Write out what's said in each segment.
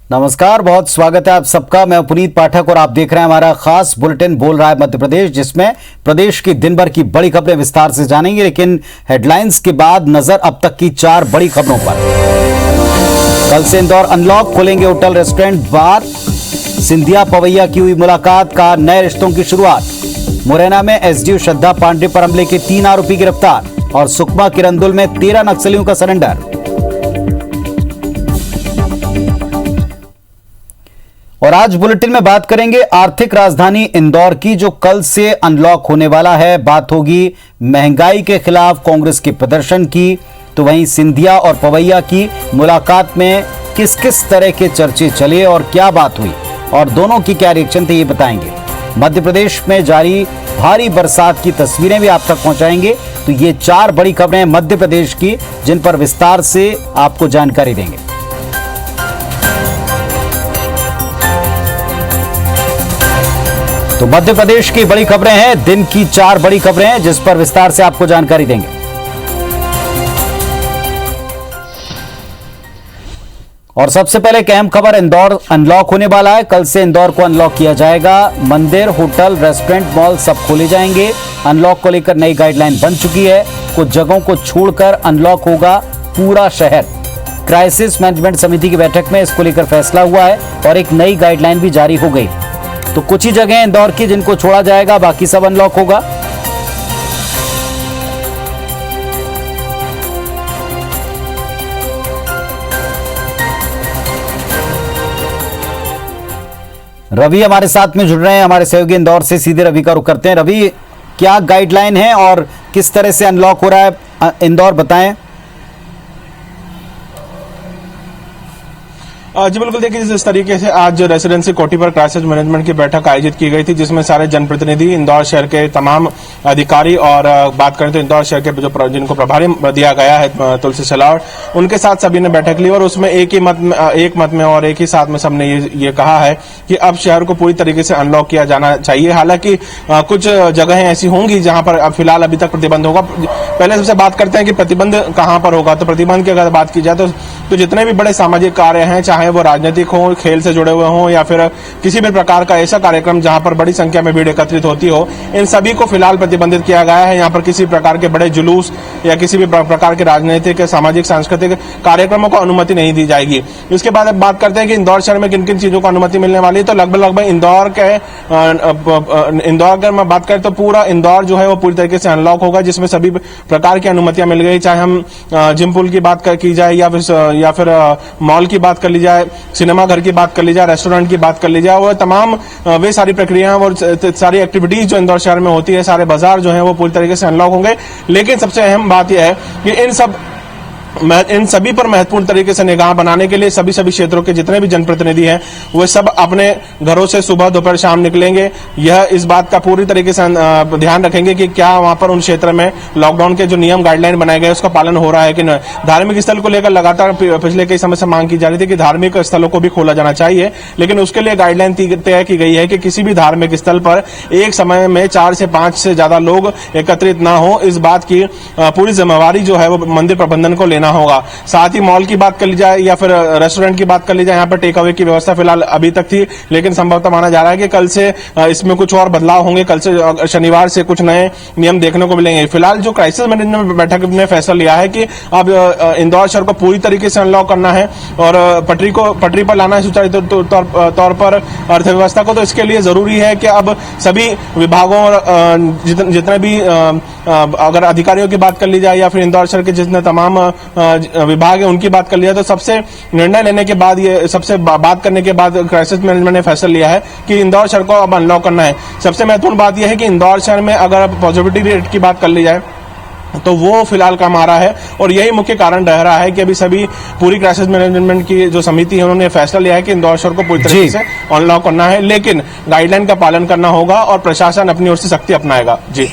नमस्कार, बहुत स्वागत है आप सबका। मैं पुनीत पाठक और आप देख रहे हैं हमारा खास बुलेटिन बोल रहा है मध्य प्रदेश, जिसमें प्रदेश की दिन भर की बड़ी खबरें विस्तार से जानेंगे। लेकिन हेडलाइंस के बाद नजर अब तक की 4 बड़ी खबरों पर। कल से इंदौर अनलॉक, खोलेंगे होटल, रेस्टोरेंट, बार। सिंधिया पवैया की हुई मुलाकात का नए रिश्तों की शुरुआत। मुरैना में एसडीओ श्रद्धा पांडे पर हमले के 3 आरोपी गिरफ्तार और सुकमा किरंदुल में 13 नक्सलियों का सरेंडर। और आज बुलेटिन में बात करेंगे आर्थिक राजधानी इंदौर की, जो कल से अनलॉक होने वाला है। बात होगी महंगाई के खिलाफ कांग्रेस के प्रदर्शन की, तो वहीं सिंधिया और पवैया की मुलाकात में किस किस तरह के चर्चे चले और क्या बात हुई और दोनों की क्या रिएक्शन थे, ये बताएंगे। मध्य प्रदेश में जारी भारी बरसात की तस्वीरें भी आप तक पहुंचाएंगे। तो ये 4 बड़ी खबरें मध्य प्रदेश की, जिन पर विस्तार से आपको जानकारी देंगे। तो मध्य प्रदेश की बड़ी खबरें हैं, दिन की 4 बड़ी खबरें हैं, जिस पर विस्तार से आपको जानकारी देंगे। और सबसे पहले एक अहम खबर, इंदौर अनलॉक होने वाला है। कल से इंदौर को अनलॉक किया जाएगा। मंदिर, होटल, रेस्टोरेंट, मॉल सब खोले जाएंगे। अनलॉक को लेकर नई गाइडलाइन बन चुकी है। कुछ जगहों को छोड़कर अनलॉक होगा पूरा शहर। क्राइसिस मैनेजमेंट समिति की बैठक में इसको लेकर फैसला हुआ है और एक नई गाइडलाइन भी जारी हो गई। तो कुछ ही जगह इंदौर की जिनको छोड़ा जाएगा, बाकी सब अनलॉक होगा। रवि हमारे साथ में जुड़ रहे हैं, हमारे सहयोगी इंदौर से। सीधे रवि का रुख करते हैं। रवि, क्या गाइडलाइन है और किस तरह से अनलॉक हो रहा है इंदौर, बताएं। जी बिल्कुल, देखिए जिस तरीके से आज रेसिडेंसी कोठी पर क्राइसिस मैनेजमेंट की बैठक आयोजित की गई थी, जिसमें सारे जनप्रतिनिधि, इंदौर शहर के तमाम अधिकारी और बात करें तो इंदौर शहर के जो जिनको प्रभारी दिया गया है तुलसी सिलावट, उनके साथ सभी ने बैठक ली और उसमें एक मत में और एक ही साथ में सबने ये कहा है कि अब शहर को पूरी तरीके से अनलॉक किया जाना चाहिए। हालांकि कुछ जगहें ऐसी होंगी जहां पर फिलहाल अभी तक प्रतिबंध होगा। पहले सबसे बात करते हैं कि प्रतिबंध कहां पर होगा। तो प्रतिबंध की अगर बात की जाए तो जितने भी बड़े सामाजिक कार्य हैं, चाहे वो राजनीतिक हो, खेल से जुड़े हुए हों, या फिर किसी भी प्रकार का ऐसा कार्यक्रम जहां पर बड़ी संख्या में भीड़ एकत्रित होती हो, इन सभी को फिलहाल प्रतिबंधित किया गया है। यहां पर किसी प्रकार के बड़े जुलूस या किसी भी प्रकार के राजनीतिक, सामाजिक, सांस्कृतिक कार्यक्रमों को अनुमति नहीं दी जाएगी। इसके बाद अब बात करते हैं कि इंदौर शहर में किन किन चीजों को अनुमति मिलने वाली है। तो लगभग इंदौर की मैं बात करें तो पूरा इंदौर जो है वो पूरी तरीके से अनलॉक होगा, जिसमें सभी प्रकार की अनुमतियां मिल गई। चाहे हम जिम पूल की बात की जाए या फिर मॉल की बात कर ली जाए, सिनेमा घर की बात कर ली जाए, रेस्टोरेंट की बात कर ली जाए, वो तमाम वे सारी प्रक्रियाएं और सारी एक्टिविटीज जो इंदौर शहर में होती है, सारे बाजार जो हैं वो पूरी तरीके से अनलॉक होंगे। लेकिन सबसे अहम बात यह है कि इन सभी पर महत्वपूर्ण तरीके से निगाह बनाने के लिए सभी क्षेत्रों के जितने भी जनप्रतिनिधि हैं वो सब अपने घरों से सुबह, दोपहर, शाम निकलेंगे। यह इस बात का पूरी तरीके से ध्यान रखेंगे कि क्या वहां पर उन क्षेत्र में लॉकडाउन के जो नियम गाइडलाइन बनाए गए उसका पालन हो रहा है कि नहीं। धार्मिक स्थल को लेकर लगातार पिछले कई समय से मांग की जा रही थी कि धार्मिक स्थलों को भी खोला जाना चाहिए, लेकिन उसके लिए गाइडलाइन तय की गई है कि किसी भी धार्मिक स्थल पर एक समय में 4 से 5 से ज्यादा लोग एकत्रित ना हो। इस बात की पूरी जिम्मेवारी जो है वो मंदिर प्रबंधन को होगा। साथ ही मॉल की बात कर ली जाए या फिर रेस्टोरेंट की बात कर ली जाए, यहाँ पर टेक अवे की व्यवस्था फिलहाल अभी तक थी, लेकिन संभवतः माना जा रहा है कि कल से इसमें कुछ और बदलाव होंगे। कल से शनिवार से कुछ नए नियम देखने को मिलेंगे। फिलहाल जो क्राइसिस मैनेजमेंट बैठक ने फैसला लिया है कि अब इंदौर शहर को पूरी तरीके से अनलॉक करना है और पटरी पर लाना है सुचारू तौर पर अर्थव्यवस्था को। तो इसके लिए जरूरी है कि अब सभी विभागों और जितने भी अगर अधिकारियों की बात कर ली जाए या फिर इंदौर शहर के जितने तमाम विभाग है उनकी बात कर लिया, तो सबसे निर्णय लेने के बाद, ये सबसे बात करने के बाद क्राइसिस मैनेजमेंट ने फैसला लिया है कि इंदौर शहर को अब अनलॉक करना है। सबसे महत्वपूर्ण बात यह है कि इंदौर शहर में अगर पॉजिटिविटी रेट की बात कर ली जाए तो वो फिलहाल कम आ रहा है और यही मुख्य कारण रह रहा है कि अभी सभी पूरी क्राइसिस मैनेजमेंट की जो समिति है उन्होंने फैसला लिया है कि इंदौर शहर को पूरी तरीके से अनलॉक करना है, लेकिन गाइडलाइन का पालन करना होगा और प्रशासन अपनी ओर से सख्ती अपनाएगा। जी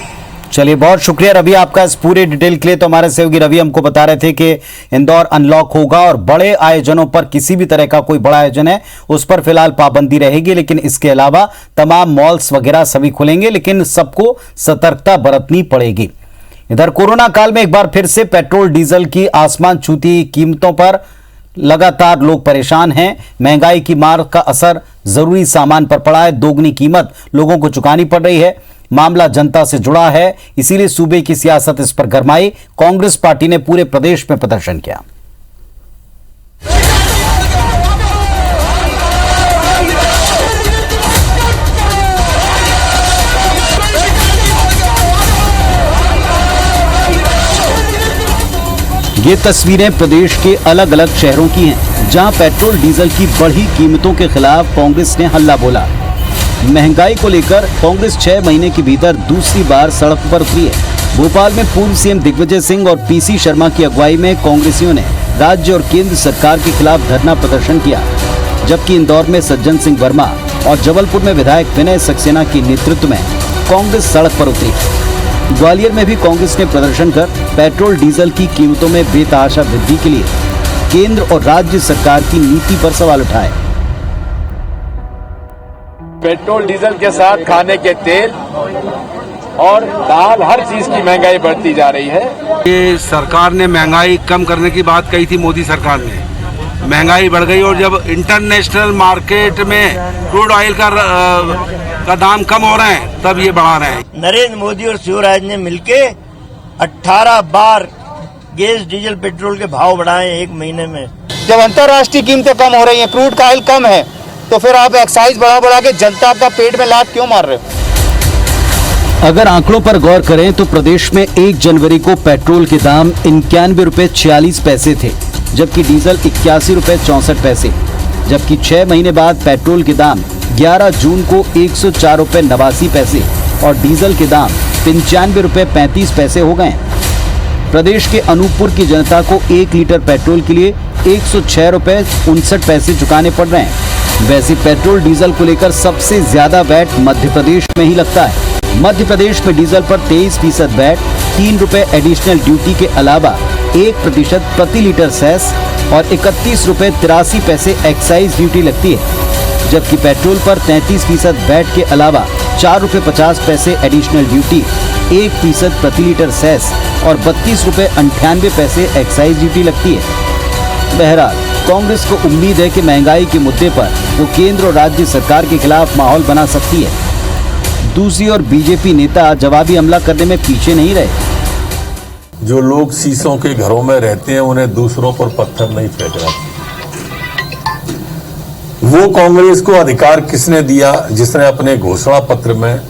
चलिए, बहुत शुक्रिया रवि आपका इस पूरे डिटेल के लिए। तो हमारे सहयोगी रवि हमको बता रहे थे कि इंदौर अनलॉक होगा और बड़े आयोजनों पर, किसी भी तरह का कोई बड़ा आयोजन है उस पर फिलहाल पाबंदी रहेगी, लेकिन इसके अलावा तमाम मॉल्स वगैरह सभी खुलेंगे, लेकिन सबको सतर्कता बरतनी पड़ेगी। इधर कोरोना काल में एक बार फिर से पेट्रोल डीजल की आसमान छूती कीमतों पर लगातार लोग परेशान हैं। महंगाई की मार का असर जरूरी सामान पर पड़ा है। दोगुनी कीमत लोगों को चुकानी पड़ रही है। मामला जनता से जुड़ा है, इसीलिए सूबे की सियासत इस पर गरमाई। कांग्रेस पार्टी ने पूरे प्रदेश में प्रदर्शन किया। ये तस्वीरें प्रदेश के अलग अलग शहरों की हैं, जहां पेट्रोल डीजल की बढ़ी कीमतों के खिलाफ कांग्रेस ने हल्ला बोला। महंगाई को लेकर कांग्रेस 6 महीने के भीतर दूसरी बार सड़क पर उतरी है। भोपाल में पूर्व सीएम दिग्विजय सिंह और पीसी शर्मा की अगुवाई में कांग्रेसियों ने राज्य और केंद्र सरकार के खिलाफ धरना प्रदर्शन किया, जबकि इंदौर में सज्जन सिंह वर्मा और जबलपुर में विधायक विनय सक्सेना के नेतृत्व में कांग्रेस सड़क पर उतरी। ग्वालियर में भी कांग्रेस ने प्रदर्शन कर पेट्रोल डीजल की कीमतों में बेतहाशा वृद्धि के लिए केंद्र और राज्य सरकार की नीति पर सवाल उठाए। पेट्रोल डीजल के साथ खाने के तेल और दाल, हर चीज की महंगाई बढ़ती जा रही है। ये सरकार ने महंगाई कम करने की बात कही थी, मोदी सरकार ने। महंगाई बढ़ गई और जब इंटरनेशनल मार्केट में क्रूड ऑयल का दाम कम हो रहे हैं, तब ये बढ़ा रहे हैं। नरेंद्र मोदी और शिवराज ने मिलके 18 बार गैस, डीजल, पेट्रोल के भाव बढ़ाए एक महीने में। जब अंतर्राष्ट्रीय कीमतें कम हो रही हैं, क्रूड का ऑयल कम है, तो फिर आप एक्साइज बढ़ा के जनता का पेट में लात क्यों मार रहे हो? अगर आंकड़ों पर गौर करें तो प्रदेश में 1 जनवरी को पेट्रोल के दाम 91 रुपए 46 पैसे थे, जबकि डीजल 81 रुपए 64 पैसे, जबकि 6 महीने बाद पेट्रोल के दाम 11 जून को 104 रुपए 89 पैसे और डीजल के दाम 95 रुपए 35 पैसे हो गए। प्रदेश के अनूपपुर की जनता को 1 लीटर पेट्रोल के लिए 106 रुपए 59 पैसे चुकाने पड़ रहे हैं। वैसे पेट्रोल डीजल को लेकर सबसे ज्यादा वैट मध्य प्रदेश में ही लगता है। मध्य प्रदेश में डीजल पर 23% वैट, 3 रुपए एडिशनल ड्यूटी के अलावा 1% प्रति लीटर सेस और 31 रुपए 83 पैसे एक्साइज ड्यूटी लगती है, जबकि पेट्रोल पर 33% वैट के अलावा 4 रुपए 50 पैसे एडिशनल ड्यूटी, 1% प्रति लीटर सेस और 32 रुपए 98 पैसे एक्साइज ड्यूटी लगती है। बहरहाल कांग्रेस को उम्मीद है कि महंगाई के मुद्दे पर वो केंद्र और राज्य सरकार के खिलाफ माहौल बना सकती है। दूसरी ओर बीजेपी नेता जवाबी हमला करने में पीछे नहीं रहे। जो लोग शीशों के घरों में रहते हैं, उन्हें दूसरों पर पत्थर नहीं फेंकना। वो कांग्रेस को अधिकार किसने दिया जिसने अपने घोषणा पत्र में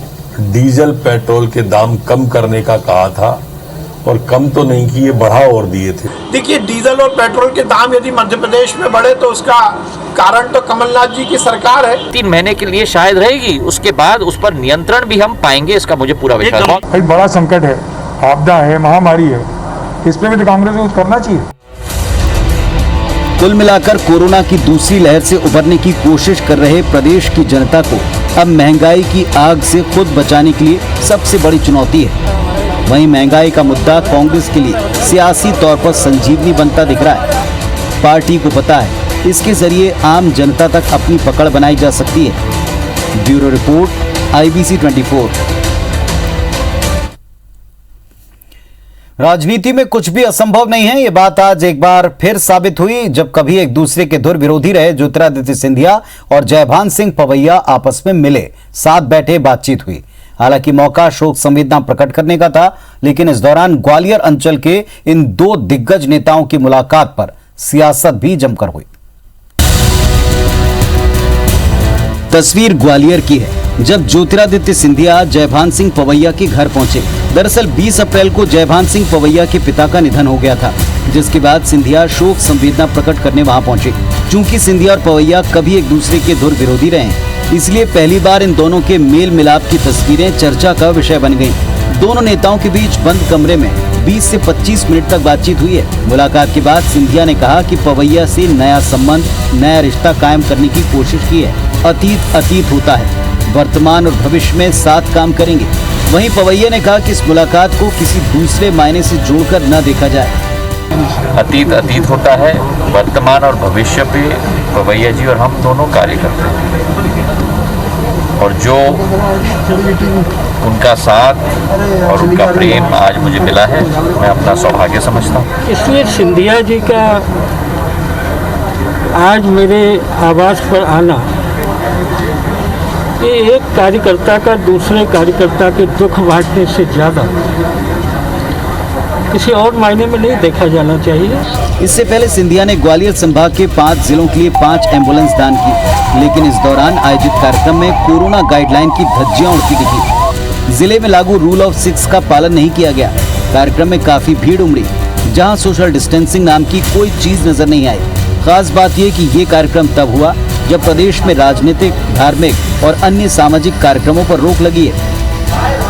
डीजल पेट्रोल के दाम कम करने का कहा था और कम तो नहीं किए, बढ़ा और दिए थे। देखिए, डीजल और पेट्रोल के दाम यदि मध्य प्रदेश में बढ़े तो उसका कारण तो कमलनाथ जी की सरकार है। 3 महीने के लिए शायद रहेगी, उसके बाद उस पर नियंत्रण भी हम पाएंगे, इसका मुझे पूरा विश्वास है। भाई बड़ा संकट है, आपदा है, महामारी है, इस पे भी तो कांग्रेस को कुछ करना चाहिए। कुल मिलाकर कोरोना की दूसरी लहर से उबरने की कोशिश कर रहे प्रदेश की जनता को अब महंगाई की आग से खुद बचाने के लिए सबसे बड़ी चुनौती है। वहीं महंगाई का मुद्दा कांग्रेस के लिए सियासी तौर पर संजीवनी बनता दिख रहा है। पार्टी को पता है इसके जरिए आम जनता तक अपनी पकड़ बनाई जा सकती है। Bureau report, IBC 24। राजनीति में कुछ भी असंभव नहीं है, ये बात आज एक बार फिर साबित हुई, जब कभी एक दूसरे के धुर विरोधी रहे ज्योतिरादित्य सिंधिया और जयभान सिंह पवैया आपस में मिले, साथ बैठे, बातचीत हुई। हालांकि मौका शोक संवेदना प्रकट करने का था, लेकिन इस दौरान ग्वालियर अंचल के इन 2 दिग्गज नेताओं की मुलाकात पर सियासत भी जमकर हुई। तस्वीर ग्वालियर की है, जब ज्योतिरादित्य सिंधिया जयभान सिंह पवैया के घर पहुंचे। दरअसल 20 अप्रैल को जयभान सिंह पवैया के पिता का निधन हो गया था, जिसके बाद सिंधिया शोक संवेदना प्रकट करने वहां पहुंचे। चूंकि सिंधिया और पवैया कभी एक दूसरे के धुर विरोधी रहे हैं, इसलिए पहली बार इन दोनों के मेल मिलाप की तस्वीरें चर्चा का विषय बन गईं। दोनों नेताओं के बीच बंद कमरे में 20 से 25 मिनट तक बातचीत हुई है। मुलाकात के बाद सिंधिया ने कहा कि पवैया से नया संबंध, नया रिश्ता कायम करने की कोशिश की है। अतीत अतीत होता है, वर्तमान और भविष्य में साथ काम करेंगे। वहीं पवैया ने कहा कि इस मुलाकात को किसी दूसरे मायने से जोड़कर न देखा जाए। अतीत अतीत होता है, वर्तमान और भविष्य पे पवैया जी और हम दोनों कार्य करते हैं, और जो उनका साथ और उनका प्रेम आज मुझे मिला है, मैं अपना सौभाग्य समझता हूँ। इसलिए सिंधिया जी का आज मेरे आवास पर आना ये एक कार्यकर्ता का दूसरे कार्यकर्ता के दुख बांटने से ज़्यादा किसी और मायने में नहीं देखा जाना चाहिए। इससे पहले सिंधिया ने ग्वालियर संभाग के 5 जिलों के लिए 5 एम्बुलेंस दान की, लेकिन इस दौरान आयोजित कार्यक्रम में कोरोना गाइडलाइन की धज्जियां उड़ती दिखी। जिले में लागू रूल ऑफ 6 का पालन नहीं किया गया। कार्यक्रम में काफी भीड़ उमड़ी, जहां सोशल डिस्टेंसिंग नाम की कोई चीज नजर नहीं आई। खास बात यह कि ये कार्यक्रम तब हुआ जब प्रदेश में राजनीतिक, धार्मिक और अन्य सामाजिक कार्यक्रमों पर रोक लगी है।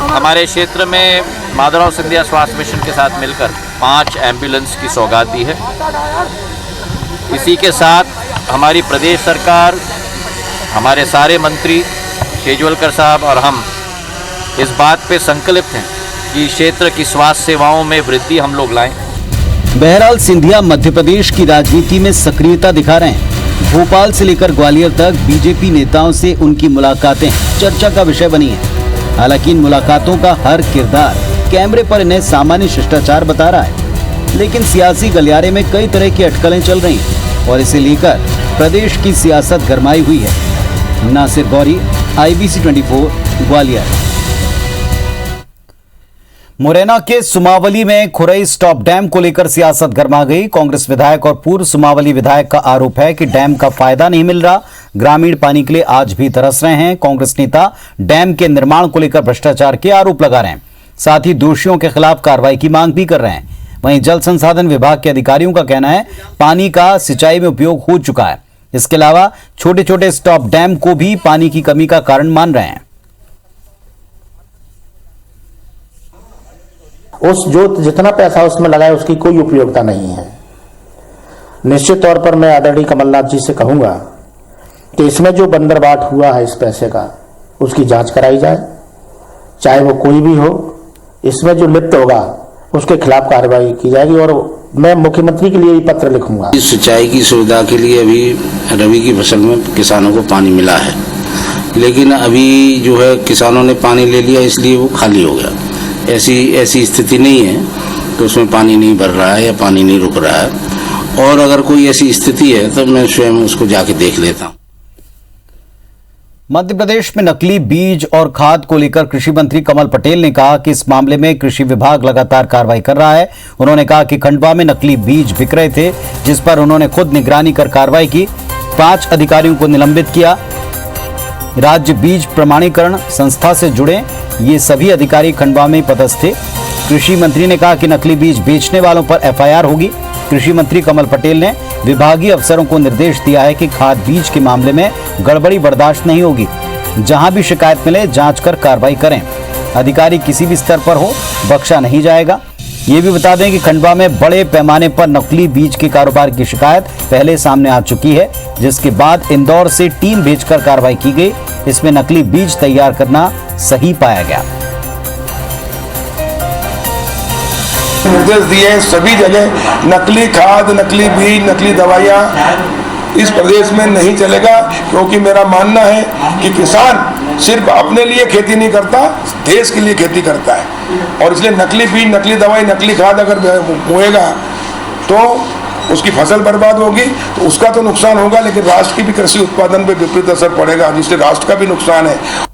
हमारे क्षेत्र में माधवराव सिंधिया स्वास्थ्य मिशन के साथ मिलकर 5 एम्बुलेंस की सौगात दी है। इसी के साथ हमारी प्रदेश सरकार, हमारे सारे मंत्री शेजवलकर साहब और हम इस बात पे संकल्पित हैं कि क्षेत्र की स्वास्थ्य सेवाओं में वृद्धि हम लोग लाएं। बहरहाल सिंधिया मध्य प्रदेश की राजनीति में सक्रियता दिखा रहे हैं। भोपाल से लेकर ग्वालियर तक बीजेपी नेताओं से उनकी मुलाकातें चर्चा का विषय बनी है। हालांकि इन मुलाकातों का हर किरदार कैमरे पर इन्हें सामान्य शिष्टाचार बता रहा है, लेकिन सियासी गलियारे में कई तरह की अटकलें चल रही हैं और इसे लेकर प्रदेश की सियासत गरमाई हुई है। नासिर गौरी, IBC 24, ग्वालियर। मुरैना के सुमावली में खुरई स्टॉप डैम को लेकर सियासत गरमा गई। कांग्रेस विधायक और पूर्व सुमावली विधायक का आरोप है कि डैम का फायदा नहीं मिल रहा, ग्रामीण पानी के लिए आज भी तरस रहे हैं। कांग्रेस नेता डैम के निर्माण को लेकर भ्रष्टाचार के आरोप लगा रहे हैं, साथ ही दोषियों के खिलाफ कार्रवाई की मांग भी कर रहे हैं। वहीं जल संसाधन विभाग के अधिकारियों का कहना है पानी का सिंचाई में उपयोग हो चुका है। इसके अलावा छोटे छोटे स्टॉप डैम को भी पानी की कमी का कारण मान रहे हैं। जितना पैसा उसमें लगाया उसकी कोई उपयोगिता नहीं है। निश्चित तौर पर मैं आदरणीय कमलनाथ जी से कहूंगा कि इसमें जो बंदरबाट हुआ है इस पैसे का, उसकी जांच कराई जाए, चाहे वो कोई भी हो। इसमें जो लिप्त होगा उसके खिलाफ कार्रवाई की जाएगी और मैं मुख्यमंत्री के लिए ही पत्र लिखूंगा। सिंचाई की सुविधा के लिए अभी रबी की फसल में किसानों को पानी मिला है, लेकिन अभी जो है किसानों ने पानी ले लिया इसलिए वो खाली हो गया। ऐसी स्थिति नहीं है तो उसमें पानी नहीं भर रहा है या पानी नहीं रुक रहा है, और अगर कोई ऐसी स्थिति है तो मैं स्वयं उसको जाके देख लेता हूँ। मध्य प्रदेश में नकली बीज और खाद को लेकर कृषि मंत्री कमल पटेल ने कहा कि इस मामले में कृषि विभाग लगातार कार्रवाई कर रहा है। उन्होंने कहा कि खंडवा में नकली बीज बिक रहे थे, जिस पर उन्होंने खुद निगरानी कर कार्रवाई की। 5 अधिकारियों को निलंबित किया। राज्य बीज प्रमाणीकरण संस्था से जुड़े ये सभी अधिकारी खंडवा में पदस्थ थे। कृषि मंत्री ने कहा कि नकली बीज बेचने वालों पर FIR होगी। कृषि मंत्री कमल पटेल ने विभागीय अफसरों को निर्देश दिया है कि खाद बीज के मामले में गड़बड़ी बर्दाश्त नहीं होगी। जहां भी शिकायत मिले जांच कर कार्रवाई करें। अधिकारी किसी भी स्तर पर हो, बख्शा नहीं जाएगा। ये भी बता दें कि खंडवा में बड़े पैमाने पर नकली बीज के कारोबार की शिकायत पहले सामने आ चुकी है, जिसके बाद इंदौर से टीम भेजकर कार्रवाई की गई। इसमें नकली बीज तैयार करना सही पाया गया। निर्देश दिए सभी जगह नकली खाद, नकली बीज, नकली दवाइयाँ इस प्रदेश में नहीं चलेगा, क्योंकि मेरा मानना है कि किसान सिर्फ अपने लिए खेती नहीं करता, देश के लिए खेती करता है। और इसलिए नकली बीज, नकली दवाई, नकली खाद अगर बोएगा तो उसकी फसल बर्बाद होगी, तो उसका तो नुकसान होगा, लेकिन राष्ट्र की भी कृषि उत्पादन पे विपरीत असर पड़ेगा, जिससे राष्ट्र का भी नुकसान है।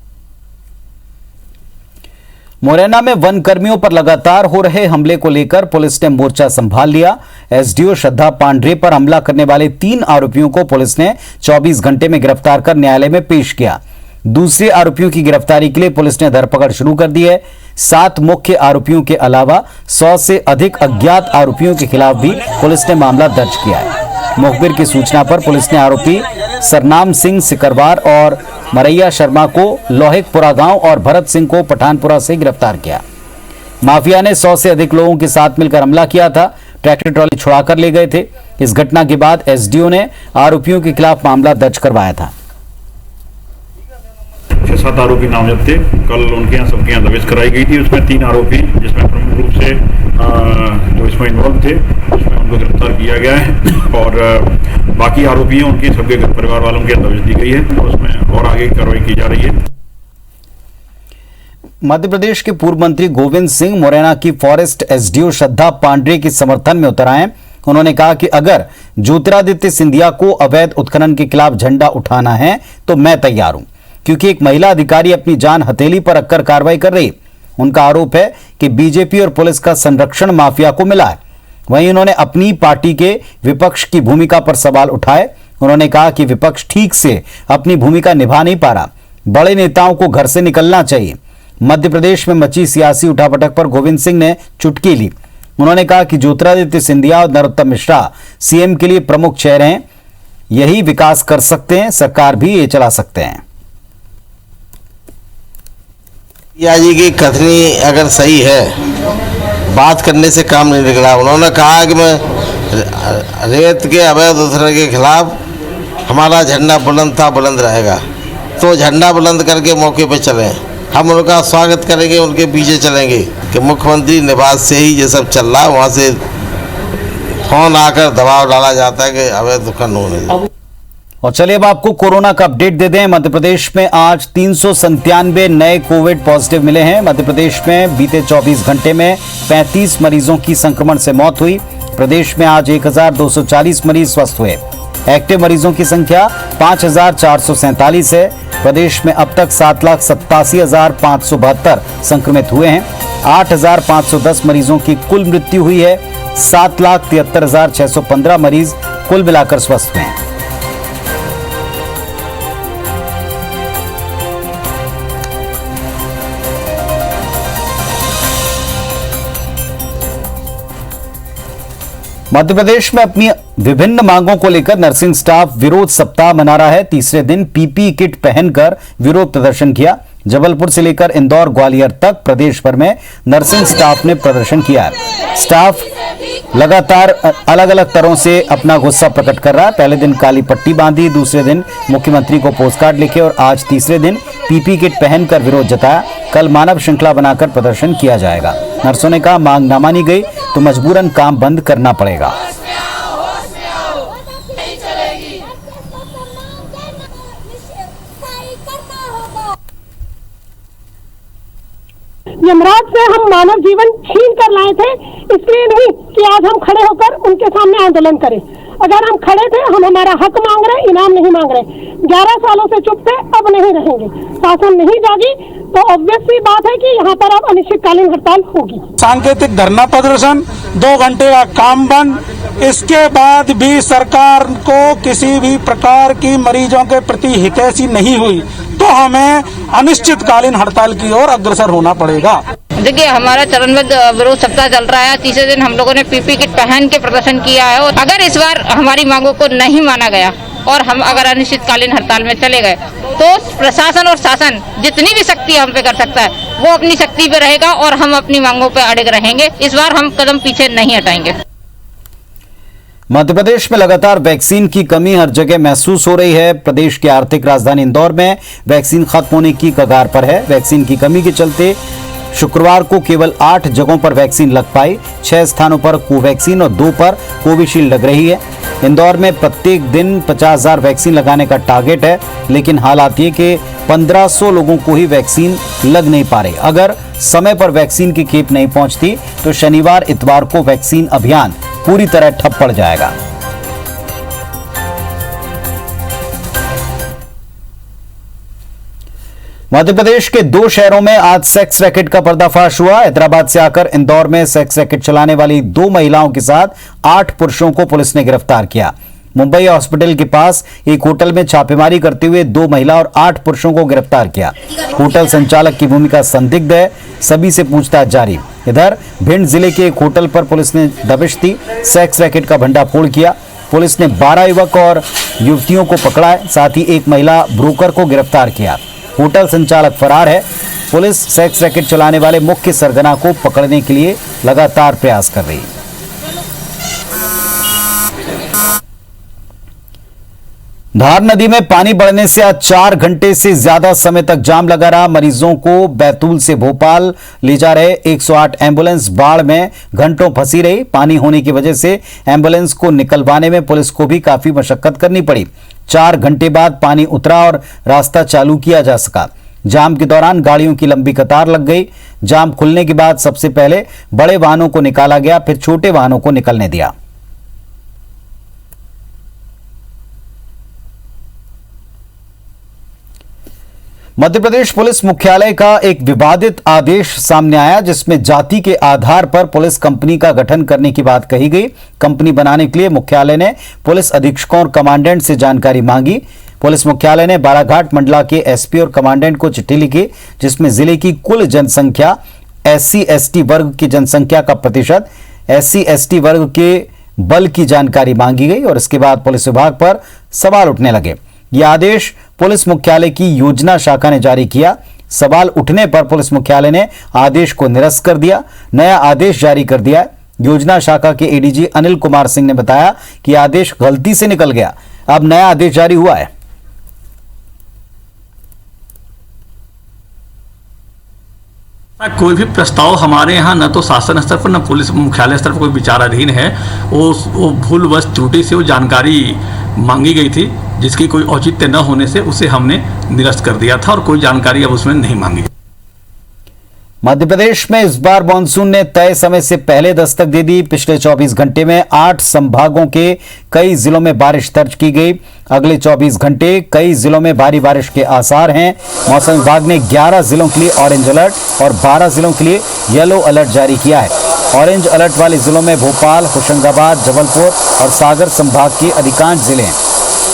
मुरैना में वन कर्मियों पर लगातार हो रहे हमले को लेकर पुलिस ने मोर्चा संभाल लिया। SDO श्रद्धा पांड्रे पर हमला करने वाले 3 आरोपियों को पुलिस ने 24 घंटे में गिरफ्तार कर न्यायालय में पेश किया। दूसरे आरोपियों की गिरफ्तारी के लिए पुलिस ने धरपकड़ शुरू कर दी है। 7 मुख्य आरोपियों के अलावा 100 से अधिक अज्ञात आरोपियों के खिलाफ भी पुलिस ने मामला दर्ज किया है। मुखबिर की सूचना पर पुलिस ने आरोपी सरनाम सिंह सिकरवार और मरैया शर्मा को लोहिकपुरा गांव और भरत सिंह को पठानपुरा से गिरफ्तार किया। माफिया ने 100 से अधिक लोगों के साथ मिलकर हमला किया था। ट्रैक्टर ट्रॉली छुड़ाकर ले गए थे। इस घटना के बाद SDO ने आरोपियों के खिलाफ मामला दर्ज करवाया था। 6-7 आरोपी नामजद थे। कल उनके यहाँ सबके यहाँ दबिश कराई गई थी। उसमें 3 आरोपी, जिसमें प्रमुख रूप से जो इसमें इन्वॉल्व थे, उसमें उनको गिरफ्तार किया गया है और बाकी आरोपी हैं उनके सबके परिवार वालों के दबिश दी गई है, उसमें और आगे कार्रवाई की जा रही है। मध्य प्रदेश के पूर्व मंत्री गोविंद सिंह मुरैना की फॉरेस्ट SDO श्रद्धा पांड्रे के समर्थन में उतर आए। उन्होंने कहा कि अगर ज्योतिरादित्य सिंधिया को अवैध उत्खनन के खिलाफ झंडा उठाना है तो मैं तैयार हूं, क्योंकि एक महिला अधिकारी अपनी जान हथेली पर रखकर कार्रवाई कर रही। उनका आरोप है कि बीजेपी और पुलिस का संरक्षण माफिया को मिला है। वहीं उन्होंने अपनी पार्टी के विपक्ष की भूमिका पर सवाल उठाए। उन्होंने कहा कि विपक्ष ठीक से अपनी भूमिका निभा नहीं पा रहा, बड़े नेताओं को घर से निकलना चाहिए। मध्य प्रदेश में मची सियासी उठापटक पर गोविंद सिंह ने चुटकी ली। उन्होंने कहा कि ज्योतिरादित्य सिंधिया और नरोत्तम मिश्रा सीएम के लिए प्रमुख चेहरे हैं, यही विकास कर सकते हैं, सरकार भी ये चला सकते हैं। या जी की कथनी अगर सही है, बात करने से काम नहीं निकला। उन्होंने कहा कि मैं रेत के अवैध उत्खनन के खिलाफ हमारा झंडा बुलंद था, बुलंद रहेगा। तो झंडा बुलंद करके मौके पर चलें, हम उनका स्वागत करेंगे, उनके पीछे चलेंगे कि मुख्यमंत्री निवास से ही ये सब चल रहा है, वहाँ से फोन आकर दबाव डाला जाता है कि अवैध उत्खनन होने। और चलिए अब आपको कोरोना का अपडेट दे दें। मध्य प्रदेश में आज 397 नए कोविड पॉजिटिव मिले हैं। मध्य प्रदेश में बीते 24 घंटे में 35 मरीजों की संक्रमण से मौत हुई। प्रदेश में आज 1240 मरीज स्वस्थ हुए। एक्टिव मरीजों की संख्या 5447 है। प्रदेश में अब तक 7,87,572 संक्रमित हुए हैं। 8,510 मरीजों की कुल मृत्यु हुई है। 7,73,615 मरीज कुल मिलाकर स्वस्थ हुए हैं। मध्य प्रदेश में अपनी विभिन्न मांगों को लेकर नर्सिंग स्टाफ विरोध सप्ताह मना रहा है। तीसरे दिन पीपीई किट पहनकर विरोध प्रदर्शन किया। जबलपुर से लेकर इंदौर, ग्वालियर तक प्रदेश भर में नर्सिंग स्टाफ ने प्रदर्शन किया। स्टाफ लगातार अलग अलग तरह से अपना गुस्सा प्रकट कर रहा है। पहले दिन काली पट्टी बांधी, दूसरे दिन मुख्यमंत्री को पोस्टकार्ड लिखे और आज तीसरे दिन पीपीई किट पहनकर विरोध जताया। कल मानव श्रृंखला बनाकर प्रदर्शन किया जाएगा। नर्सों ने कहा मांग न मानी गई तो मजबूरन काम बंद करना पड़ेगा। यमराज से हम मानव जीवन छीन कर लाए थे, इसलिए नहीं कि आज हम खड़े होकर उनके सामने आंदोलन करें। अगर हम खड़े थे, हम हमारा हक मांग रहे, इनाम नहीं मांग रहे। 11 सालों से चुप थे, अब नहीं रहेंगे। शासन नहीं जागी तो ऑब्वियस सी बात है कि यहाँ पर अब अनिश्चितकालीन हड़ताल होगी। सांकेतिक धरना प्रदर्शन, 2 घंटे का काम बंद। इसके बाद भी सरकार को किसी भी प्रकार की मरीजों के प्रति हितैषी नहीं हुई तो हमें अनिश्चितकालीन हड़ताल की ओर अग्रसर होना पड़ेगा। देखिए, हमारा चरणबद्ध विरोध सप्ताह चल रहा है। तीसरे दिन हम लोगों ने पीपीई किट पहन के प्रदर्शन किया है और अगर इस बार हमारी मांगों को नहीं माना गया और हम अगर अनिश्चितकालीन हड़ताल में चले गए तो प्रशासन और शासन जितनी भी शक्ति हम पे कर सकता है वो अपनी शक्ति पे रहेगा और हम अपनी मांगों पे अड़िग रहेंगे। इस बार हम कदम पीछे नहीं हटाएंगे। मध्य प्रदेश में लगातार वैक्सीन की कमी हर जगह महसूस हो रही है। प्रदेश की आर्थिक राजधानी इंदौर में वैक्सीन खत्म होने की कगार पर है। वैक्सीन की कमी के चलते शुक्रवार को केवल 8 जगहों पर वैक्सीन लग पाई। 6 स्थानों पर कोवैक्सीन और 2 पर कोविशील्ड लग रही है। इंदौर में प्रत्येक दिन 50,000 वैक्सीन लगाने का टारगेट है, लेकिन हालात ये कि 1500 लोगों को ही वैक्सीन लग नहीं पा रही। अगर समय पर वैक्सीन की खेप नहीं पहुंचती तो शनिवार इतवार को वैक्सीन अभियान पूरी तरह ठप पड़ जाएगा। मध्य प्रदेश के 2 शहरों में आज सेक्स रैकेट का पर्दाफाश हुआ। हैदराबाद से आकर इंदौर में सेक्स रैकेट चलाने वाली 2 महिलाओं के साथ 8 पुरुषों को पुलिस ने गिरफ्तार किया। मुंबई हॉस्पिटल के पास एक होटल में छापेमारी करते हुए 2 महिला और 8 पुरुषों को गिरफ्तार किया। होटल संचालक की भूमिका संदिग्ध है, सभी से पूछताछ जारी। इधर भिंड जिले के एक होटल पर पुलिस ने दबिश दी, सेक्स रैकेट का भंडाफोड़ किया। पुलिस ने 12 युवक और युवतियों को पकड़ा है, साथ ही एक महिला ब्रोकर को गिरफ्तार किया। होटल संचालक फरार है। पुलिस सेक्स रैकेट चलाने वाले मुख्य सरगना को पकड़ने के लिए लगातार प्रयास कर रही है। धार नदी में पानी बढ़ने से आज 4 घंटे से ज्यादा समय तक जाम लगा रहा। मरीजों को बैतूल से भोपाल ले जा रहे 108 एम्बुलेंस बाढ़ में घंटों फंसी रही। पानी होने की वजह से एम्बुलेंस को निकलवाने में पुलिस को भी काफी मशक्कत करनी पड़ी। 4 घंटे बाद पानी उतरा और रास्ता चालू किया जा सका। जाम के दौरान गाड़ियों की लंबी कतार लग गई। जाम खुलने के बाद सबसे पहले बड़े वाहनों को निकाला गया, फिर छोटे वाहनों को निकलने दिया। मध्य प्रदेश पुलिस मुख्यालय का एक विवादित आदेश सामने आया, जिसमें जाति के आधार पर पुलिस कंपनी का गठन करने की बात कही गई। कंपनी बनाने के लिए मुख्यालय ने पुलिस अधीक्षकों और कमांडेंट से जानकारी मांगी। पुलिस मुख्यालय ने बालाघाट मंडला के एसपी और कमांडेंट को चिट्ठी लिखी, जिसमें जिले की कुल जनसंख्या, SC/ST वर्ग की जनसंख्या का प्रतिशत, SC/ST वर्ग के बल की जानकारी मांगी गई और इसके बाद पुलिस विभाग पर सवाल उठने लगे। यह आदेश पुलिस मुख्यालय की योजना शाखा ने जारी किया। सवाल उठने पर पुलिस मुख्यालय ने आदेश को निरस्त कर दिया, नया आदेश जारी कर दिया। योजना शाखा के ADG अनिल कुमार सिंह ने बताया कि आदेश गलती से निकल गया, अब नया आदेश जारी हुआ है। कोई भी प्रस्ताव हमारे यहाँ न तो शासन स्तर पर न पुलिस मुख्यालय स्तर पर कोई विचाराधीन है। वो भूलवश त्रुटि से वो जानकारी मांगी गई थी, जिसकी कोई औचित्य न होने से उसे हमने निरस्त कर दिया था और कोई जानकारी अब उसमें नहीं मांगी। मध्य प्रदेश में इस बार मानसून ने तय समय से पहले दस्तक दे दी। पिछले 24 घंटे में 8 संभागों के कई जिलों में बारिश दर्ज की गई। अगले 24 घंटे कई जिलों में भारी बारिश के आसार हैं। मौसम विभाग ने 11 जिलों के लिए ऑरेंज अलर्ट और 12 जिलों के लिए येलो अलर्ट जारी किया है। ऑरेंज अलर्ट वाले जिलों में भोपाल, होशंगाबाद, जबलपुर और सागर संभाग के अधिकांश जिले हैं।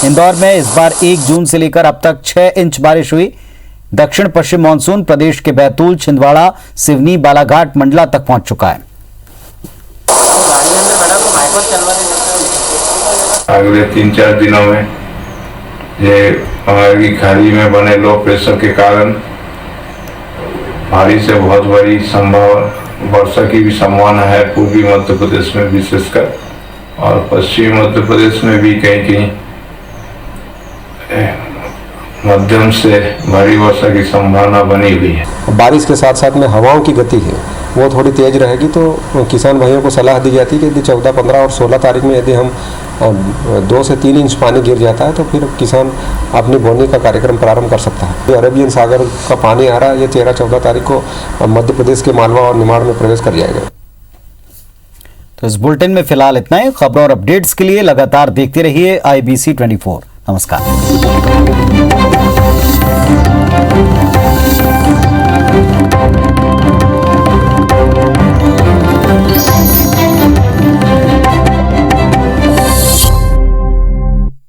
इंदौर में इस बार 1 जून से लेकर अब तक 6 इंच बारिश हुई। दक्षिण पश्चिम मानसून प्रदेश के बैतूल, छिंदवाड़ा, सिवनी, बालाघाट, मंडला तक पहुंच चुका है। अगले 3-4 दिनों में ये बंगाल की खाड़ी में बने लो प्रेशर के कारण भारी से बहुत बड़ी संभावना वर्षा की भी संभावना है पूर्वी मध्य प्रदेश में विशेषकर, और पश्चिमी मध्य प्रदेश में भी कहीं कहीं मध्यम से भारी वर्षा की संभावना बनी हुई है। बारिश के साथ साथ में हवाओं की गति है वो थोड़ी तेज रहेगी, तो किसान भाइयों को सलाह दी जाती है कि यदि 14, 15 और 16 तारीख में यदि हम 2 से 3 इंच पानी गिर जाता है तो फिर किसान अपनी बोनी का कार्यक्रम प्रारंभ कर सकता है। जो अरेबियन सागर का पानी आ रहा है ये 13-14 तारीख को मध्य प्रदेश के मालवा और निमाड़ में प्रवेश कर जाएगा। तो इस बुलेटिन में फिलहाल इतना ही। खबरों और अपडेट्स के लिए लगातार देखते रहिए IBC 24। नमस्कार।